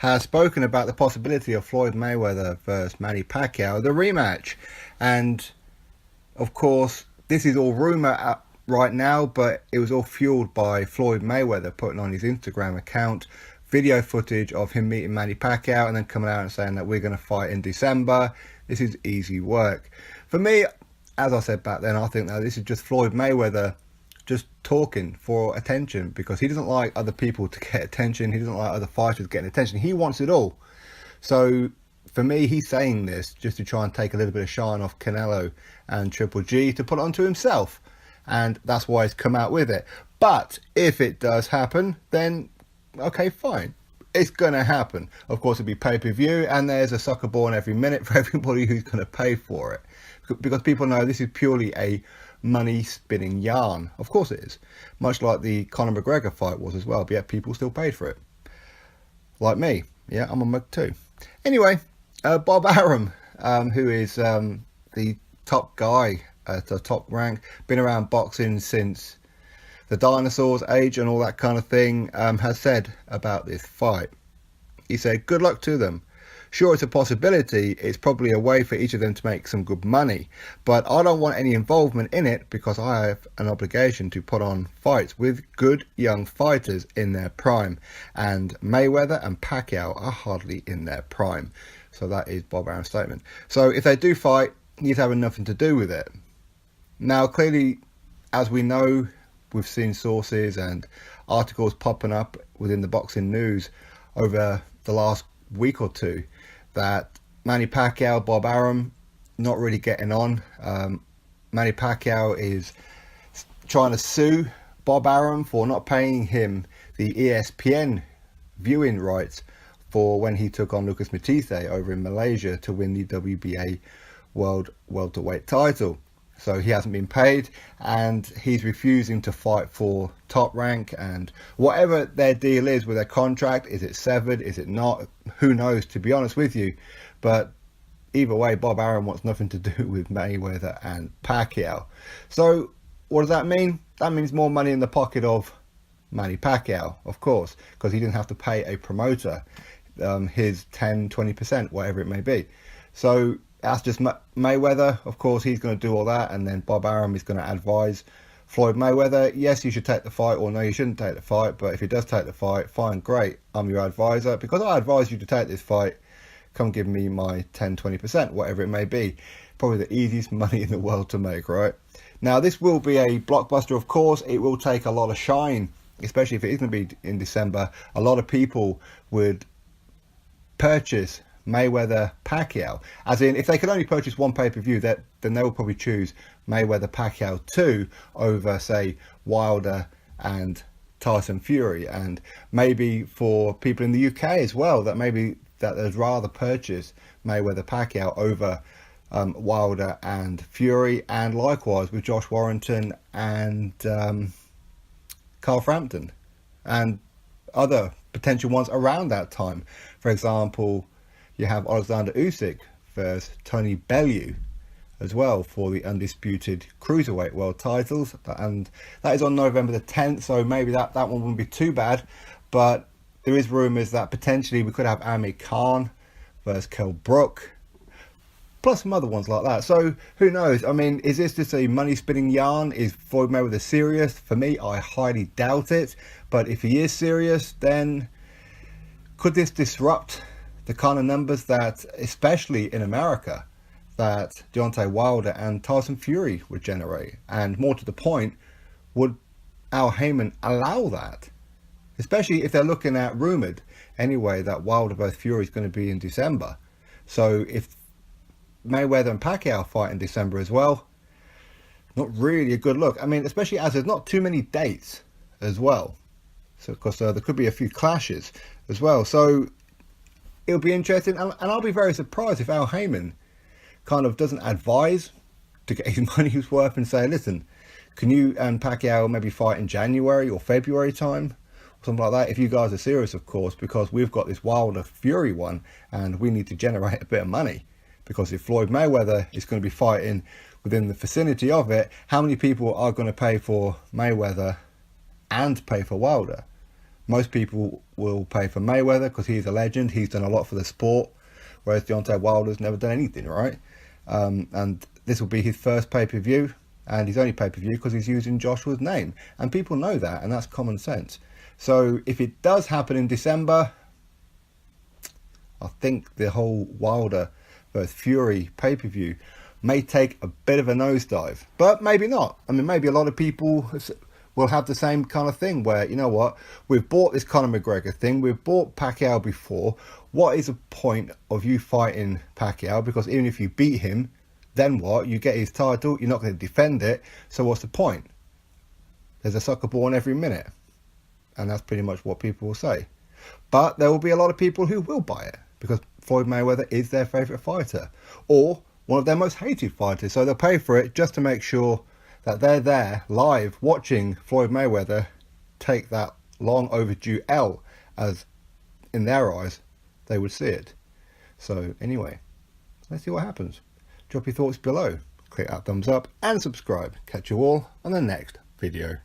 has spoken about the possibility of Floyd Mayweather versus Manny Pacquiao, the rematch. And of course, this is all rumour right now, but it was all fueled by Floyd Mayweather putting on his Instagram account video footage of him meeting Manny Pacquiao and then coming out and saying that we're going to fight in December. This is easy work. For me, as I said back then, I think that this is just Floyd Mayweather just talking for attention, because he doesn't like other people to get attention. He doesn't like other fighters getting attention. He wants it all. So for me, he's saying this just to try and take a little bit of shine off Canelo and Triple G to put it onto himself. And that's why he's come out with it. But if it does happen, then okay, fine. It's going to happen. Of course, it'll be pay-per-view, and there's a sucker born every minute for everybody who's going to pay for it. Because people know this is purely a money-spinning yarn. Of course it is. Much like the Conor McGregor fight was as well, but yet people still paid for it. Like me. Yeah, I'm a mug too. Anyway, Bob Arum, who is the top guy at the top rank, been around boxing since the dinosaurs age and all that kind of thing, has said about this fight. He said, good luck to them. Sure, it's a possibility. It's probably a way for each of them to make some good money, but I don't want any involvement in it because I have an obligation to put on fights with good young fighters in their prime, and Mayweather and Pacquiao are hardly in their prime. So that is Bob Arum's statement. So if they do fight, he's having nothing to do with it. Now, clearly, as we know, we've seen sources and articles popping up within the boxing news over the last week or two that Manny Pacquiao, Bob Arum, not really getting on. Manny Pacquiao is trying to sue Bob Arum for not paying him the ESPN viewing rights for when he took on Lucas Matisse over in Malaysia to win the WBA World Welterweight title. So he hasn't been paid, and he's refusing to fight for Top Rank, and whatever their deal is with their contract, is it severed, is it not, who knows, to be honest with you. But either way, Bob Arum wants nothing to do with Mayweather and Pacquiao. So what does that mean? That means more money in the pocket of Manny Pacquiao, of course, because he didn't have to pay a promoter his 10-20%, whatever it may be. So that's just Mayweather. Of course, he's going to do all that, and then Bob Arum is going to advise Floyd Mayweather, yes, you should take the fight, or no, you shouldn't take the fight, but if he does take the fight, fine, great, I'm your advisor, because I advise you to take this fight, come give me my 10-20%, whatever it may be. Probably the easiest money in the world to make, right? Now, this will be a blockbuster, of course. It will take a lot of shine, especially if it is going to be in December. A lot of people would purchase Mayweather Pacquiao, as in if they could only purchase one pay-per-view, then they will probably choose Mayweather Pacquiao 2 over, say, Wilder and Tyson Fury. And maybe for people in the UK as well, that maybe that they'd rather purchase Mayweather Pacquiao over Wilder and Fury, and likewise with Josh Warrington and Carl Frampton and other potential ones around that time. For example, you have Alexander Usyk versus Tony Bellew as well for the undisputed cruiserweight world titles, and that is on November the 10th, so maybe that one wouldn't be too bad. But there is rumours that potentially we could have Amir Khan versus Kell Brook, plus some other ones like that. So who knows? I mean, is this just a money spinning yarn? Is Floyd Mayweather serious? For me, I highly doubt it, but if he is serious, then could this disrupt the kind of numbers that, especially in America, that Deontay Wilder and Tyson Fury would generate? And more to the point, would Al Heyman allow that? Especially if they're looking at rumoured anyway that Wilder versus Fury is going to be in December. So if Mayweather and Pacquiao fight in December as well, not really a good look. I mean, especially as there's not too many dates as well. So of course there could be a few clashes as well. So it'll be interesting, and I'll be very surprised if Al Heyman kind of doesn't advise to get his money's worth and say, listen, can you and Pacquiao maybe fight in January or February time, or something like that, if you guys are serious, of course, because we've got this Wilder Fury one and we need to generate a bit of money. Because if Floyd Mayweather is going to be fighting within the vicinity of it, how many people are going to pay for Mayweather and pay for Wilder? Most people will pay for Mayweather because he's a legend. He's done a lot for the sport, whereas Deontay Wilder's never done anything, right? And this will be his first pay-per-view, and his only pay-per-view because he's using Joshua's name. And people know that, and that's common sense. So if it does happen in December, I think the whole Wilder versus Fury pay-per-view may take a bit of a nosedive, but maybe not. I mean, maybe a lot of people will have the same kind of thing where, you know what, we've bought this Conor McGregor thing, we've bought Pacquiao before. What is the point of you fighting Pacquiao? Because even if you beat him, then what? You get his title, you're not going to defend it, so what's the point? There's a soccer ball in every minute. And that's pretty much what people will say. But there will be a lot of people who will buy it because Floyd Mayweather is their favourite fighter, or one of their most hated fighters. So they'll pay for it just to make sure that they're there live watching Floyd Mayweather take that long overdue L, as in their eyes they would see it. So anyway, let's see what happens. Drop your thoughts below, click that thumbs up and subscribe. Catch you all on the next video.